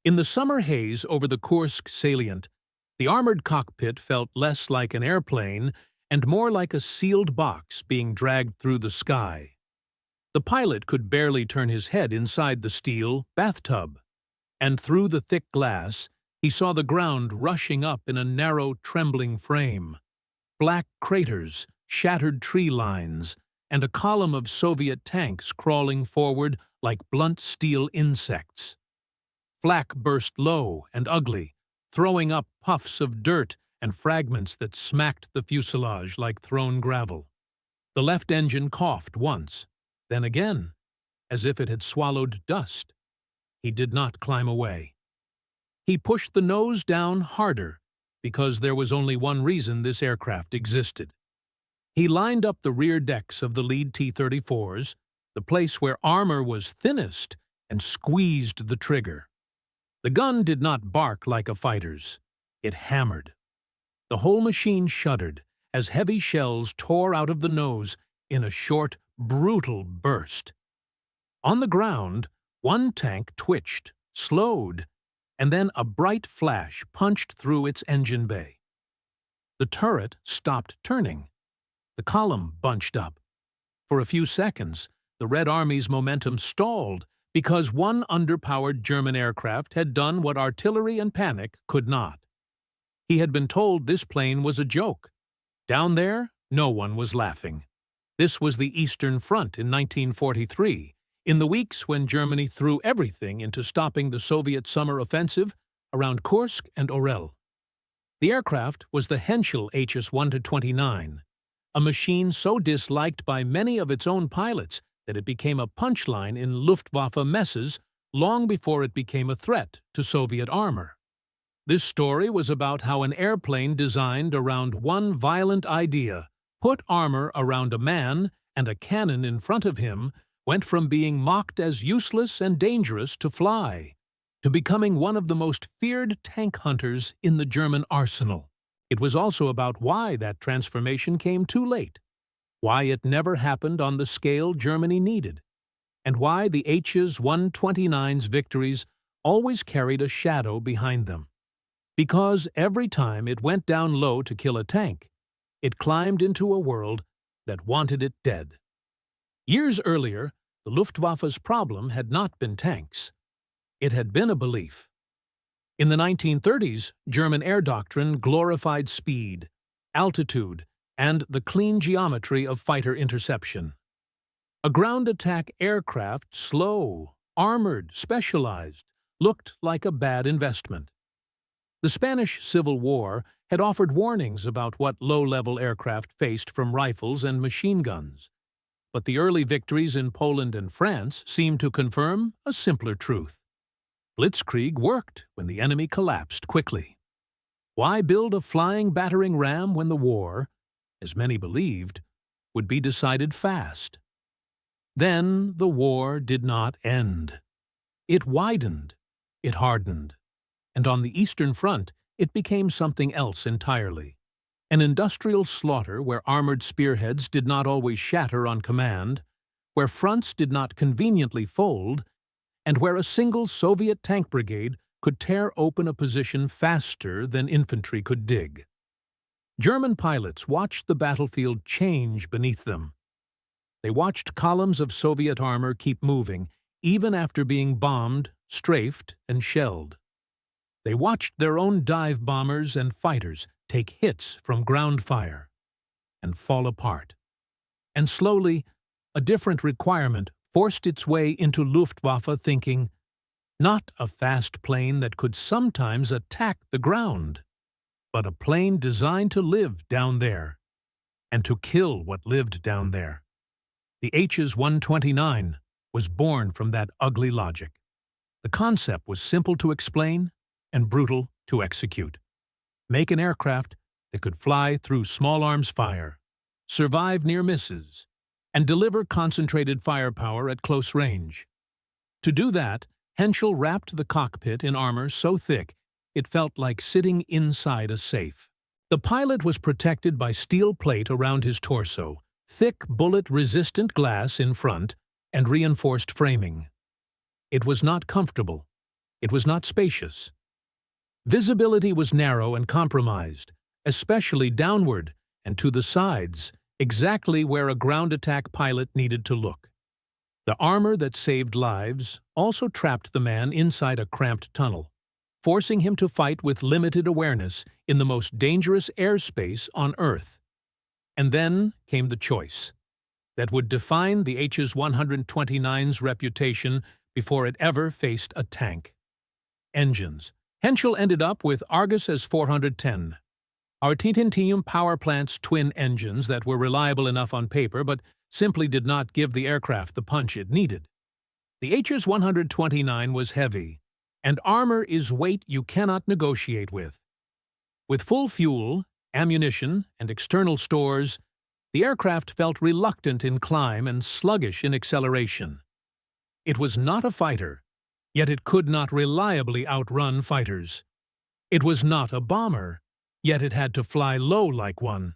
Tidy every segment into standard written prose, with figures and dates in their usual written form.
In the summer haze over the Kursk salient, the armored cockpit felt less like an airplane and more like a sealed box being dragged through the sky. The pilot could barely turn his head inside the steel bathtub, and through the thick glass, he saw the ground rushing up in a narrow, trembling frame. Black craters, shattered tree lines, and a column of Soviet tanks crawling forward like blunt steel insects. Flak burst low and ugly, throwing up puffs of dirt and fragments that smacked the fuselage like thrown gravel. The left engine coughed once, then again, as if it had swallowed dust. He did not climb away. He pushed the nose down harder, because there was only one reason this aircraft existed. He lined up the rear decks of the lead T-34s, the place where armor was thinnest, and squeezed the trigger. The gun did not bark like a fighter's. It hammered. The whole machine shuddered as heavy shells tore out of the nose in a short, brutal burst. On the ground, one tank twitched, slowed, and then a bright flash punched through its engine bay. The turret stopped turning. The column bunched up. For a few seconds, the Red Army's momentum stalled because one underpowered German aircraft had done what artillery and panic could not. He had been told this plane was a joke. Down there, no one was laughing. This was the Eastern Front in 1943, in the weeks when Germany threw everything into stopping the Soviet summer offensive around Kursk and Orel. The aircraft was the Henschel Hs 1-29, a machine so disliked by many of its own pilots that it became a punchline in Luftwaffe messes long before it became a threat to Soviet armor. This story was about how an airplane designed around one violent idea, put armor around a man and a cannon in front of him, went from being mocked as useless and dangerous to fly, to becoming one of the most feared tank hunters in the German arsenal. It was also about why that transformation came too late, why it never happened on the scale Germany needed, and why the Hs 129's victories always carried a shadow behind them. Because every time it went down low to kill a tank, it climbed into a world that wanted it dead. Years earlier, the Luftwaffe's problem had not been tanks. It had been a belief. In the 1930s, German air doctrine glorified speed, altitude, and the clean geometry of fighter interception. A ground attack aircraft, slow, armored, specialized, looked like a bad investment. The Spanish Civil War had offered warnings about what low-level aircraft faced from rifles and machine guns, but the early victories in Poland and France seemed to confirm a simpler truth. Blitzkrieg worked when the enemy collapsed quickly. Why build a flying battering ram when the war, as many believed, would be decided fast? Then the war did not end. It widened, it hardened, and on the Eastern Front it became something else entirely. An industrial slaughter where armored spearheads did not always shatter on command, where fronts did not conveniently fold, and where a single Soviet tank brigade could tear open a position faster than infantry could dig. German pilots watched the battlefield change beneath them. They watched columns of Soviet armor keep moving, even after being bombed, strafed, and shelled. They watched their own dive bombers and fighters take hits from ground fire and fall apart. And slowly, a different requirement forced its way into Luftwaffe thinking, not a fast plane that could sometimes attack the ground, but a plane designed to live down there, and to kill what lived down there. The Hs 129 was born from that ugly logic. The concept was simple to explain and brutal to execute. Make an aircraft that could fly through small arms fire, survive near misses, and deliver concentrated firepower at close range. To do that, Henschel wrapped the cockpit in armor so thick it felt like sitting inside a safe. The pilot was protected by steel plate around his torso, thick bullet-resistant glass in front, and reinforced framing. It was not comfortable, It was not spacious. Visibility was narrow and compromised, especially downward and to the sides, exactly where a ground attack pilot needed to look. The armor that saved lives also trapped the man inside a cramped tunnel, forcing him to fight with limited awareness in the most dangerous airspace on Earth. And then came the choice that would define the Hs-129's reputation before it ever faced a tank. Engines. Henschel ended up with Argus S-410. Our titanium power plant's twin engines that were reliable enough on paper but simply did not give the aircraft the punch it needed. The Hs-129 was heavy, and armor is weight you cannot negotiate with. With full fuel, ammunition, and external stores, the aircraft felt reluctant in climb and sluggish in acceleration. It was not a fighter, yet it could not reliably outrun fighters. It was not a bomber, yet it had to fly low like one.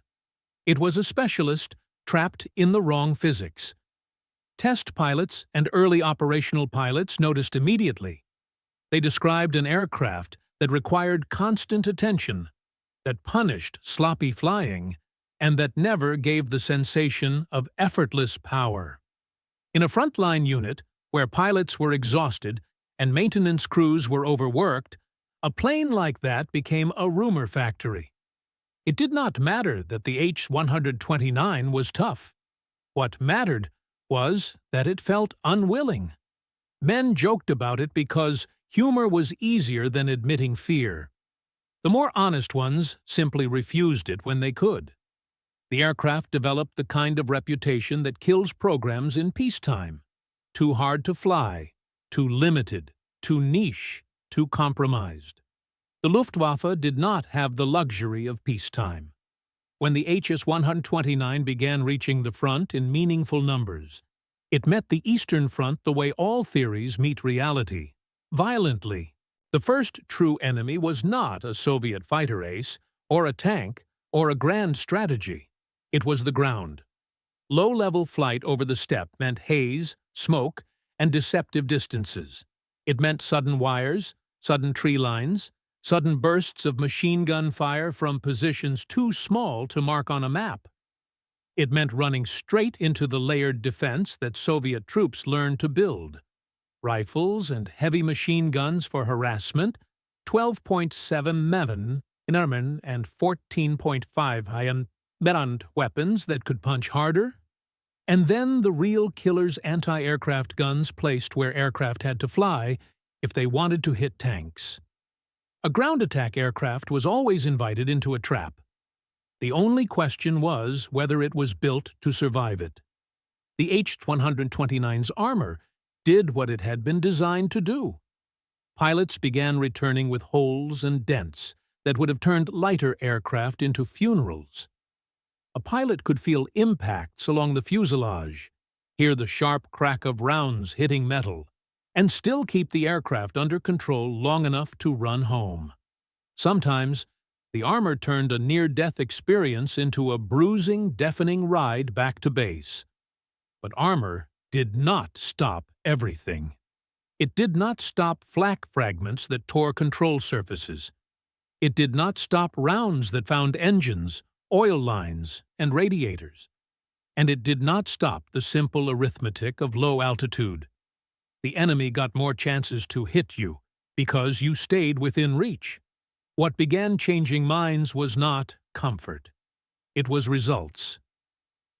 It was a specialist trapped in the wrong physics. Test pilots and early operational pilots noticed immediately. They described an aircraft that required constant attention, that punished sloppy flying, and that never gave the sensation of effortless power. In a frontline unit, where pilots were exhausted and maintenance crews were overworked, a plane like that became a rumor factory. It did not matter that the H-129 was tough. What mattered was that it felt unwilling. Men joked about it because humor was easier than admitting fear. The more honest ones simply refused it when they could. The aircraft developed the kind of reputation that kills programs in peacetime. Too hard to fly, too limited, too niche, too compromised. The Luftwaffe did not have the luxury of peacetime. When the Hs-129 began reaching the front in meaningful numbers, it met the Eastern Front the way all theories meet reality, violently. The first true enemy was not a Soviet fighter ace, or a tank, or a grand strategy. It was the ground. Low-level flight over the steppe meant haze, smoke, and deceptive distances. It meant sudden wires, sudden tree lines, sudden bursts of machine gun fire from positions too small to mark on a map. It meant running straight into the layered defense that Soviet troops learned to build. Rifles and heavy machine guns for harassment, 12.7 mm in armament and 14.5 high-end weapons that could punch harder. And then the real killer's anti-aircraft guns placed where aircraft had to fly if they wanted to hit tanks. A ground attack aircraft was always invited into a trap. The only question was whether it was built to survive it. The H-129's armor did what it had been designed to do. Pilots began returning with holes and dents that would have turned lighter aircraft into funerals. A pilot could feel impacts along the fuselage, hear the sharp crack of rounds hitting metal, and still keep the aircraft under control long enough to run home. Sometimes, the armor turned a near-death experience into a bruising, deafening ride back to base. But armor did not stop everything. It did not stop flak fragments that tore control surfaces. It did not stop rounds that found engines, oil lines, and radiators. And it did not stop the simple arithmetic of low altitude. The enemy got more chances to hit you because you stayed within reach. What began changing minds was not comfort. It was results.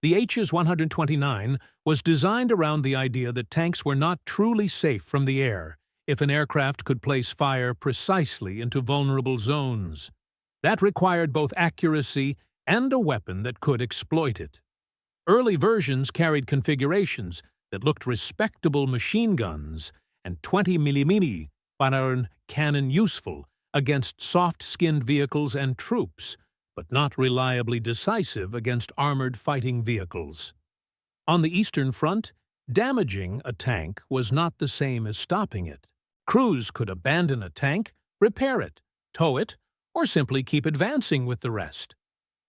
The Hs-129 was designed around the idea that tanks were not truly safe from the air if an aircraft could place fire precisely into vulnerable zones. That required both accuracy and a weapon that could exploit it. Early versions carried configurations that looked respectable machine guns and 20 mm cannon useful against soft-skinned vehicles and troops, but not reliably decisive against armored fighting vehicles. On the Eastern Front, damaging a tank was not the same as stopping it. Crews could abandon a tank, repair it, tow it, or simply keep advancing with the rest.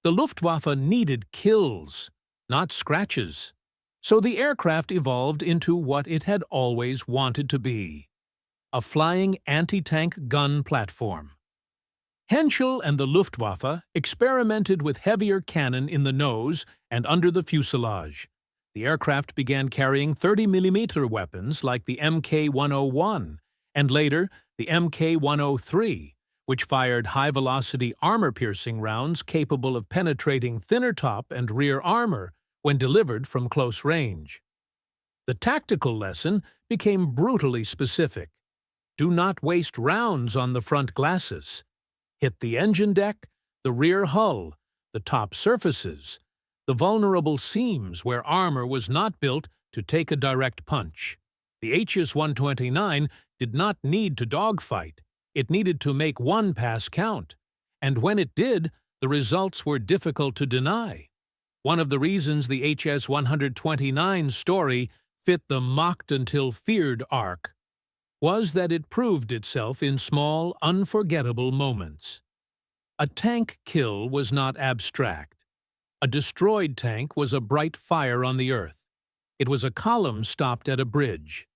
The Luftwaffe needed kills, not scratches. So the aircraft evolved into what it had always wanted to be: a flying anti-tank gun platform. Henschel and the Luftwaffe experimented with heavier cannon in the nose and under the fuselage. The aircraft began carrying 30mm weapons like the Mk-101 and later the Mk-103, which fired high-velocity armor-piercing rounds capable of penetrating thinner top and rear armor when delivered from close range. The tactical lesson became brutally specific. Do not waste rounds on the front glasses. Hit the engine deck, the rear hull, the top surfaces, the vulnerable seams where armor was not built to take a direct punch. The Hs-129 did not need to dogfight. It needed to make one pass count. And when it did, the results were difficult to deny. One of the reasons the Hs-129 story fit the mocked-until-feared arc was that it proved itself in small, unforgettable moments. A tank kill was not abstract. A destroyed tank was a bright fire on the earth. It was a column stopped at a bridge.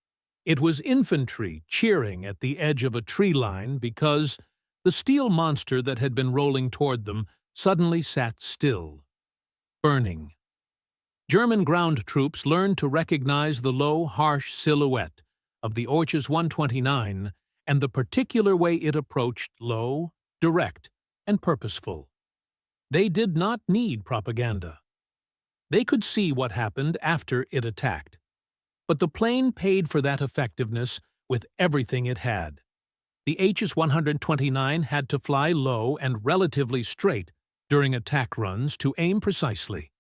It was infantry cheering at the edge of a tree line because the steel monster that had been rolling toward them suddenly sat still, burning. German ground troops learned to recognize the low, harsh silhouette of the Hs-129 and the particular way it approached low, direct, and purposeful. They did not need propaganda. They could see what happened after it attacked. But the plane paid for that effectiveness with everything it had. The Hs-129 had to fly low and relatively straight during attack runs to aim precisely.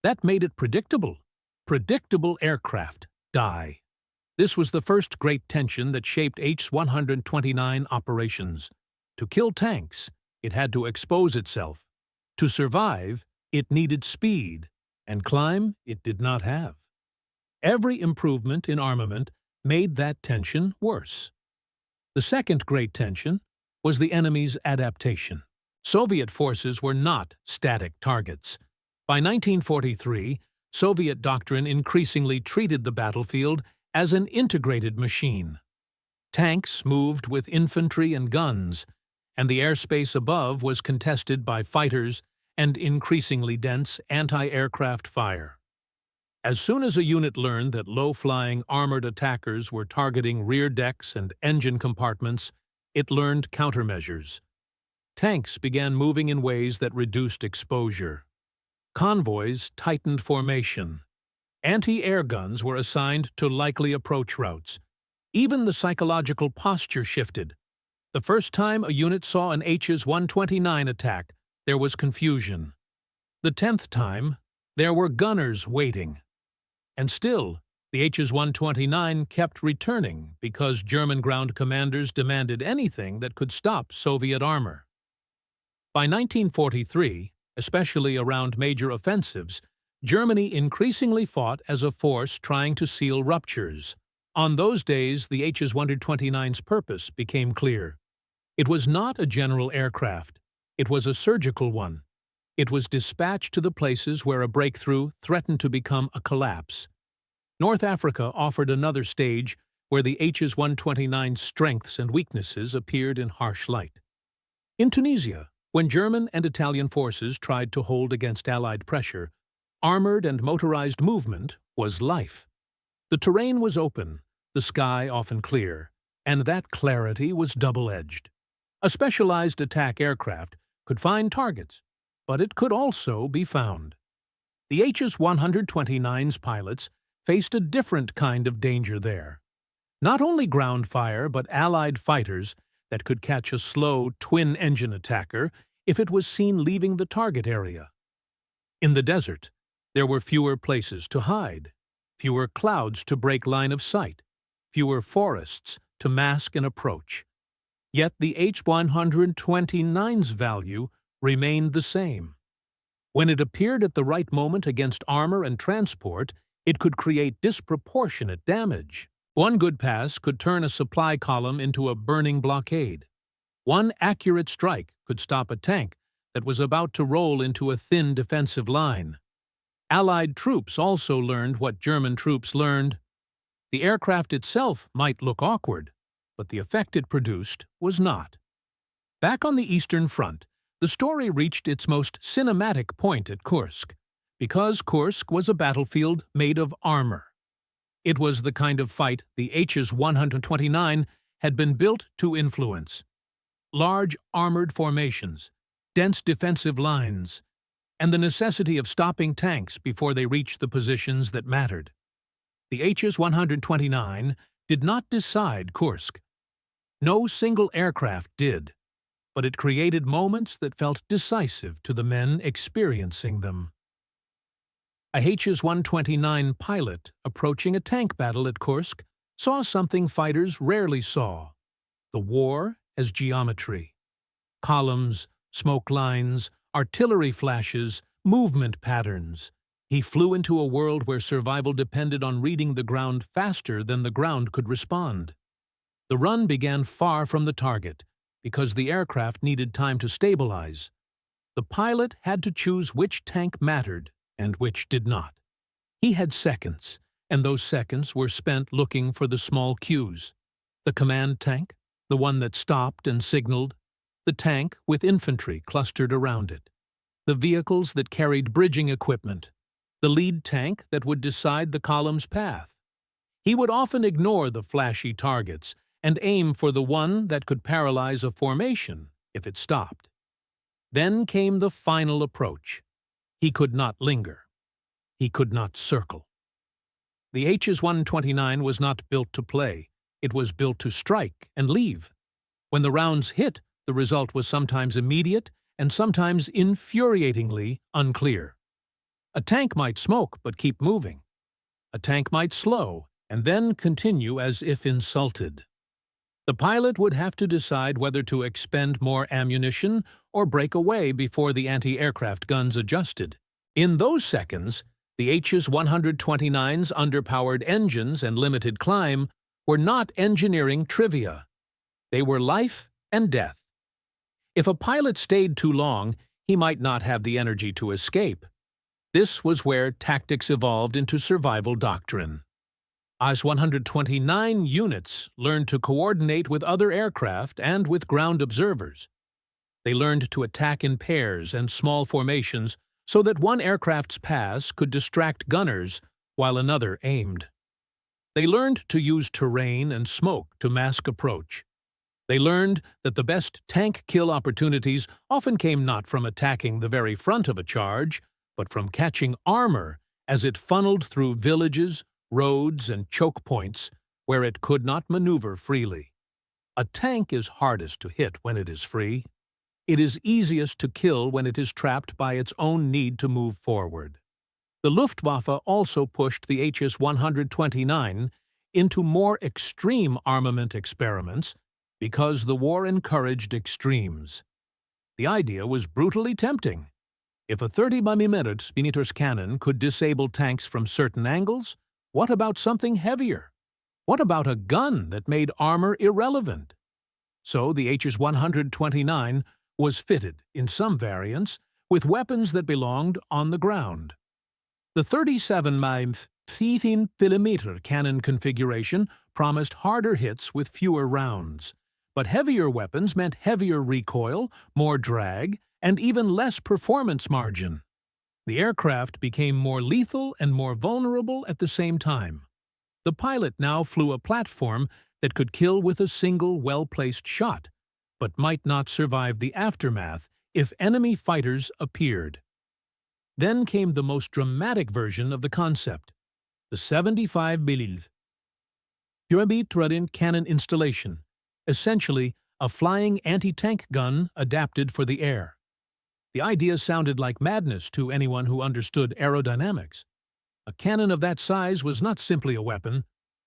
That made it predictable. Predictable aircraft die. This was the first great tension that shaped H-129 operations. To kill tanks, it had to expose itself. To survive, it needed speed, and climb it did not have. Every improvement in armament made that tension worse. The second great tension was the enemy's adaptation. Soviet forces were not static targets. By 1943, Soviet doctrine increasingly treated the battlefield as an integrated machine. Tanks moved with infantry and guns, and the airspace above was contested by fighters and increasingly dense anti-aircraft fire. As soon as a unit learned that low-flying armored attackers were targeting rear decks and engine compartments, it learned countermeasures. Tanks began moving in ways that reduced exposure. Convoys tightened formation. Anti-air guns were assigned to likely approach routes. Even the psychological posture shifted. The first time a unit saw an Hs-129 attack, there was confusion. The 10th time, there were gunners waiting. And still, the Hs-129 kept returning because German ground commanders demanded anything that could stop Soviet armor. By 1943, especially around major offensives, Germany increasingly fought as a force trying to seal ruptures. On those days, the Hs-129's purpose became clear. It was not a general aircraft. It was a surgical one. It was dispatched to the places where a breakthrough threatened to become a collapse. North Africa offered another stage where the Hs-129's strengths and weaknesses appeared in harsh light. In Tunisia, when German and Italian forces tried to hold against Allied pressure, armored and motorized movement was life. The terrain was open, the sky often clear, and that clarity was double-edged. A specialized attack aircraft could find targets, but it could also be found. The Hs-129's pilots faced a different kind of danger there. Not only ground fire, but Allied fighters that could catch a slow twin-engine attacker if it was seen leaving the target area. In the desert, there were fewer places to hide, fewer clouds to break line of sight, fewer forests to mask an approach. Yet the H-129's value remained the same. When it appeared at the right moment against armor and transport, it could create disproportionate damage. One good pass could turn a supply column into a burning blockade. One accurate strike could stop a tank that was about to roll into a thin defensive line. Allied troops also learned what German troops learned. The aircraft itself might look awkward, but the effect it produced was not. Back on the Eastern Front, the story reached its most cinematic point at Kursk, because Kursk was a battlefield made of armor. It was the kind of fight the Hs 129 had been built to influence. Large armored formations, dense defensive lines, and the necessity of stopping tanks before they reached the positions that mattered. The Hs 129 did not decide Kursk. No single aircraft did, but it created moments that felt decisive to the men experiencing them. A Hs 129 pilot approaching a tank battle at Kursk saw something fighters rarely saw: the war as geometry. Columns, smoke lines, artillery flashes, movement patterns. He flew into a world where survival depended on reading the ground faster than the ground could respond. The run began far from the target, because the aircraft needed time to stabilize. The pilot had to choose which tank mattered and which did not. He had seconds, and those seconds were spent looking for the small cues. The command tank, the one that stopped and signaled, the tank with infantry clustered around it, the vehicles that carried bridging equipment, the lead tank that would decide the column's path. He would often ignore the flashy targets and aim for the one that could paralyze a formation if it stopped. Then came the final approach. He could not linger. He could not circle. The Hs 129 was not built to play. It was built to strike and leave. When the rounds hit, the result was sometimes immediate and sometimes infuriatingly unclear. A tank might smoke but keep moving. A tank might slow and then continue as if insulted. The pilot would have to decide whether to expend more ammunition or break away before the anti-aircraft guns adjusted. In those seconds, the Hs 129's underpowered engines and limited climb were not engineering trivia. They were life and death. If a pilot stayed too long, he might not have the energy to escape. This was where tactics evolved into survival doctrine. As 129 units learned to coordinate with other aircraft and with ground observers. They learned to attack in pairs and small formations so that one aircraft's pass could distract gunners while another aimed. They learned to use terrain and smoke to mask approach. They learned that the best tank kill opportunities often came not from attacking the very front of a charge, but from catching armor as it funneled through villages, roads, and choke points where it could not maneuver freely. A tank is hardest to hit when it is free. It is easiest to kill when it is trapped by its own need to move forward. The Luftwaffe also pushed the Hs 129 into more extreme armament experiments because the war encouraged extremes. The idea was brutally tempting. If a 30mm cannon could disable tanks from certain angles, what about something heavier? What about a gun that made armor irrelevant? So the Hs 129 was fitted, in some variants, with weapons that belonged on the ground. The 37mm cannon configuration promised harder hits with fewer rounds, but heavier weapons meant heavier recoil, more drag, and even less performance margin. The aircraft became more lethal and more vulnerable at the same time. The pilot now flew a platform that could kill with a single well-placed shot, but might not survive the aftermath if enemy fighters appeared. Then came the most dramatic version of the concept, the 75mm pyramid cannon installation, essentially a flying anti-tank gun adapted for the air. The idea sounded like madness to anyone who understood aerodynamics. A cannon of that size was not simply a weapon,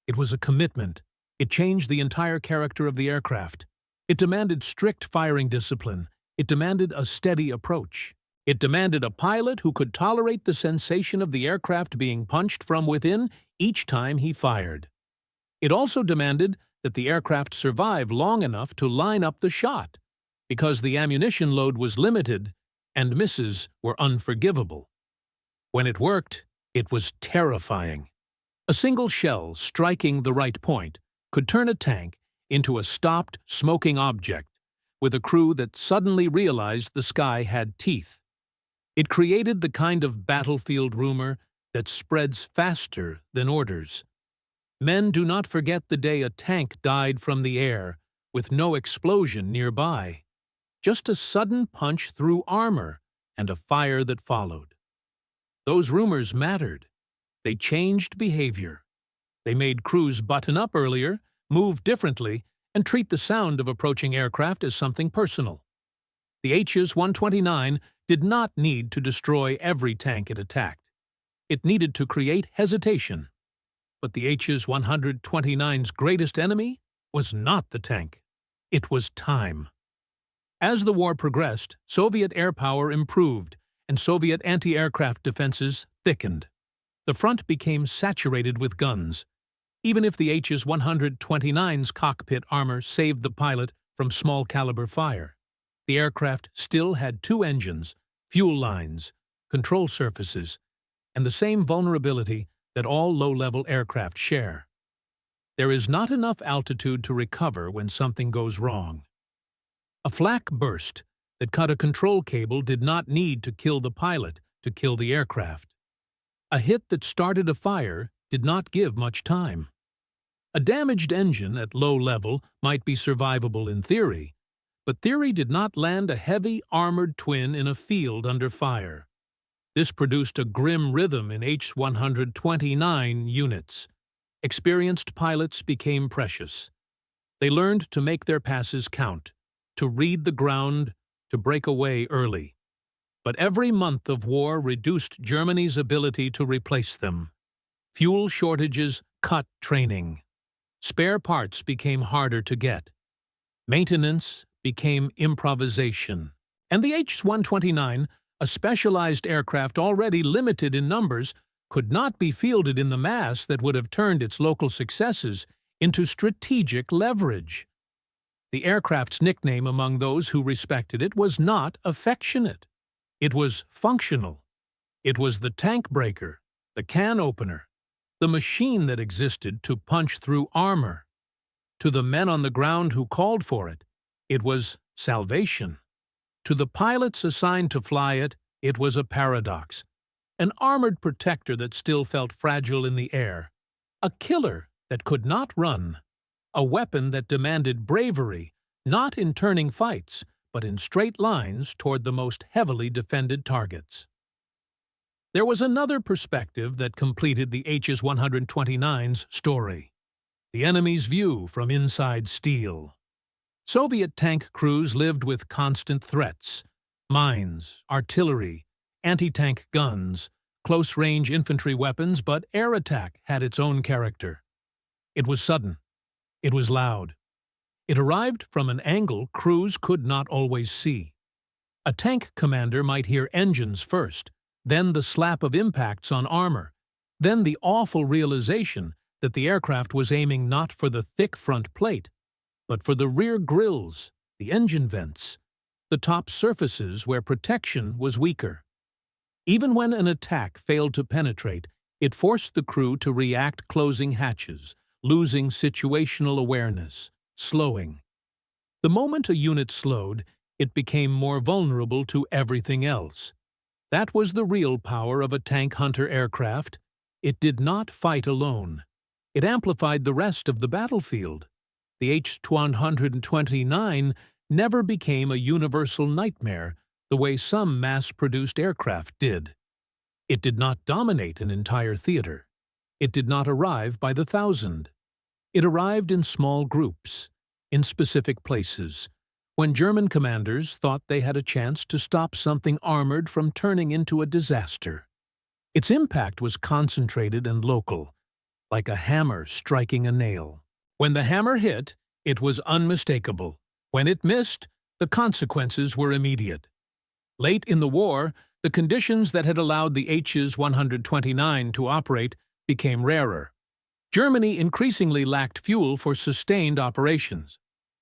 it was a commitment. It changed the entire character of the aircraft. It demanded strict firing discipline. It demanded a steady approach. It demanded a pilot who could tolerate the sensation of the aircraft being punched from within each time he fired. It also demanded that the aircraft survive long enough to line up the shot, because the ammunition load was limited and misses were unforgivable. When it worked, it was terrifying. A single shell striking the right point could turn a tank into a stopped, smoking object, with a crew that suddenly realized the sky had teeth. It created the kind of battlefield rumor that spreads faster than orders. Men do not forget the day a tank died from the air, with no explosion nearby. Just a sudden punch through armor and a fire that followed. Those rumors mattered. They changed behavior. They made crews button up earlier, move differently, and treat the sound of approaching aircraft as something personal. The Hs-129 did not need to destroy every tank it attacked. It needed to create hesitation. But the Hs-129's greatest enemy was not the tank. It was time. As the war progressed, Soviet air power improved, and Soviet anti-aircraft defenses thickened. The front became saturated with guns. Even if the Hs-129's cockpit armor saved the pilot from small-caliber fire, the aircraft still had two engines, fuel lines, control surfaces, and the same vulnerability that all low-level aircraft share. There is not enough altitude to recover when something goes wrong. A flak burst that cut a control cable did not need to kill the pilot to kill the aircraft. A hit that started a fire did not give much time. A damaged engine at low level might be survivable in theory, but theory did not land a heavy armored twin in a field under fire. This produced a grim rhythm in H-129 units. Experienced pilots became precious. They learned to make their passes count, to read the ground, to break away early. But every month of war reduced Germany's ability to replace them. Fuel shortages cut training. Spare parts became harder to get. Maintenance became improvisation. And the H-129, a specialized aircraft already limited in numbers, could not be fielded in the mass that would have turned its local successes into strategic leverage. The aircraft's nickname among those who respected it was not affectionate. It was functional. It was the tank breaker, the can opener, the machine that existed to punch through armor. To the men on the ground who called for it, it was salvation. To the pilots assigned to fly it, it was a paradox. An armored protector that still felt fragile in the air. A killer that could not run. A weapon that demanded bravery, not in turning fights, but in straight lines toward the most heavily defended targets. There was another perspective that completed the Hs-129's story. The enemy's view from inside steel. Soviet tank crews lived with constant threats. Mines, artillery, anti-tank guns, close-range infantry weapons, but air attack had its own character. It was sudden. It was loud. It arrived from an angle crews could not always see. A tank commander might hear engines first, then the slap of impacts on armor, then the awful realization that the aircraft was aiming not for the thick front plate, but for the rear grills, the engine vents, the top surfaces where protection was weaker. Even when an attack failed to penetrate, it forced the crew to react, closing hatches, losing situational awareness, slowing. The moment a unit slowed, it became more vulnerable to everything else. That was the real power of a tank hunter aircraft. It did not fight alone. It amplified the rest of the battlefield. The H-129 never became a universal nightmare the way some mass-produced aircraft did. It did not dominate an entire theater. It did not arrive by the thousand. It arrived in small groups, in specific places, when German commanders thought they had a chance to stop something armored from turning into a disaster. Its impact was concentrated and local, like a hammer striking a nail. When the hammer hit, it was unmistakable. When it missed, the consequences were immediate. Late in the war, the conditions that had allowed the Hs-129 to operate became rarer. Germany increasingly lacked fuel for sustained operations.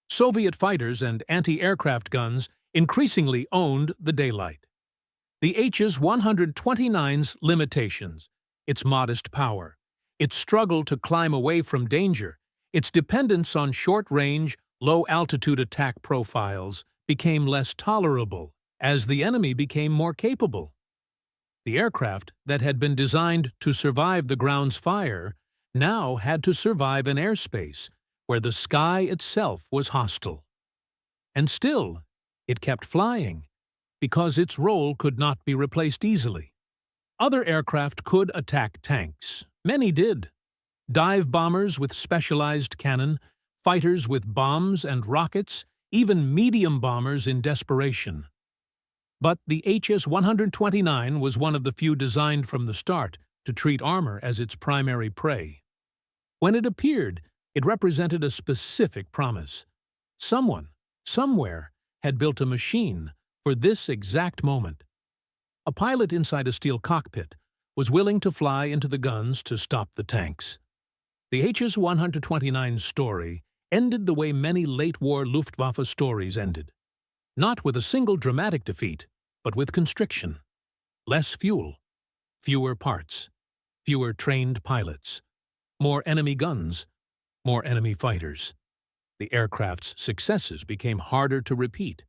Soviet fighters and anti-aircraft guns increasingly owned the daylight. The Hs-129's limitations, its modest power, its struggle to climb away from danger, Its dependence on short-range, low-altitude attack profiles became less tolerable as the enemy became more capable. The aircraft that had been designed to survive the ground's fire now had to survive an airspace where the sky itself was hostile. And still, it kept flying, because its role could not be replaced easily. Other aircraft could attack tanks. Many did. Dive bombers with specialized cannon, fighters with bombs and rockets, even medium bombers in desperation. But the HS-129 was one of the few designed from the start to treat armor as its primary prey. When it appeared, it represented a specific promise. Someone, somewhere, had built a machine for this exact moment. A pilot inside a steel cockpit was willing to fly into the guns to stop the tanks. The HS-129's story ended the way many late-war Luftwaffe stories ended. Not with a single dramatic defeat, but with constriction. Less fuel, fewer parts, fewer trained pilots, more enemy guns, more enemy fighters. The aircraft's successes became harder to repeat.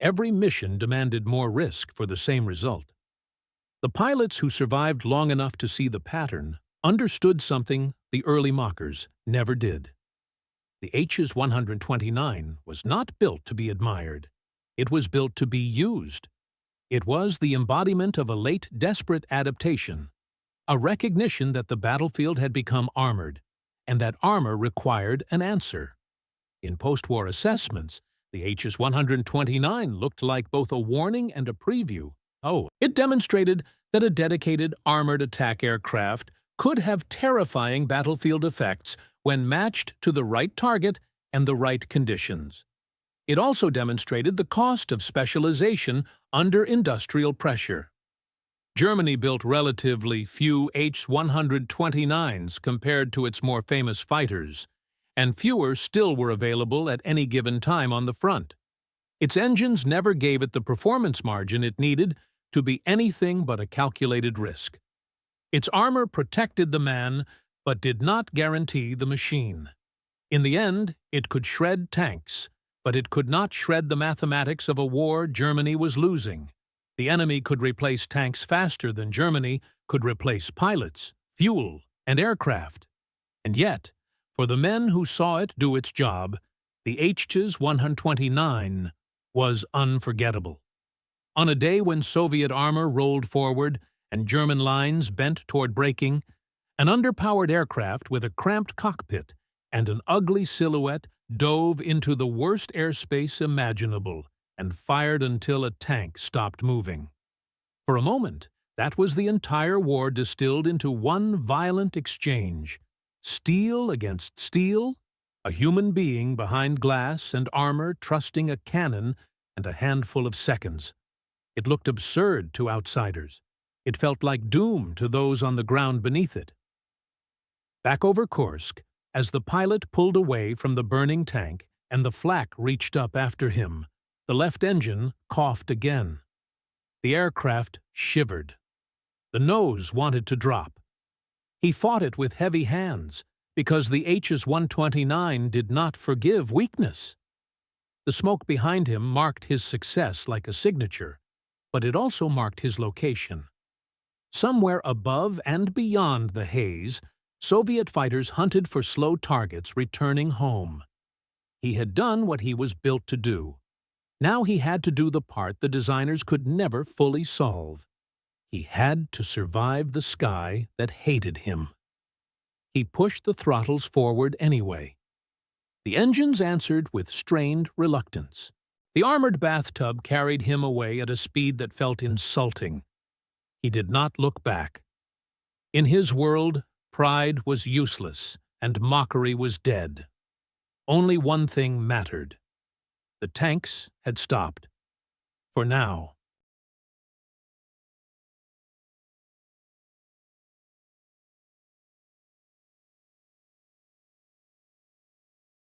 Every mission demanded more risk for the same result. The pilots who survived long enough to see the pattern understood something the early mockers never did. The HS-129 was not built to be admired. It was built to be used. It was the embodiment of a late desperate adaptation, a recognition that the battlefield had become armored, and that armor required an answer. In post-war assessments, the HS-129 looked like both a warning and a preview. It demonstrated that a dedicated armored attack aircraft could have terrifying battlefield effects when matched to the right target and the right conditions. It also demonstrated the cost of specialization under industrial pressure. Germany built relatively few H-129s compared to its more famous fighters, and fewer still were available at any given time on the front. Its engines never gave it the performance margin it needed to be anything but a calculated risk. Its armor protected the man, but did not guarantee the machine. In the end, it could shred tanks, but it could not shred the mathematics of a war Germany was losing. The enemy could replace tanks faster than Germany could replace pilots, fuel, and aircraft. And yet, for the men who saw it do its job, the HS-129 was unforgettable. On a day when Soviet armor rolled forward and German lines bent toward breaking, an underpowered aircraft with a cramped cockpit and an ugly silhouette dove into the worst airspace imaginable and fired until a tank stopped moving. For a moment, that was the entire war distilled into one violent exchange. Steel against steel, a human being behind glass and armor trusting a cannon and a handful of seconds. It looked absurd to outsiders. It felt like doom to those on the ground beneath it. Back over Kursk, as the pilot pulled away from the burning tank and the flak reached up after him, the left engine coughed again. The aircraft shivered. The nose wanted to drop. He fought it with heavy hands because the HS-129 did not forgive weakness. The smoke behind him marked his success like a signature, but it also marked his location. Somewhere above and beyond the haze, Soviet fighters hunted for slow targets returning home. He had done what he was built to do. Now he had to do the part the designers could never fully solve. He had to survive the sky that hated him. He pushed the throttles forward anyway. The engines answered with strained reluctance. The armored bathtub carried him away at a speed that felt insulting. He did not look back. In his world, pride was useless and mockery was dead. Only one thing mattered. The tanks had stopped. For now.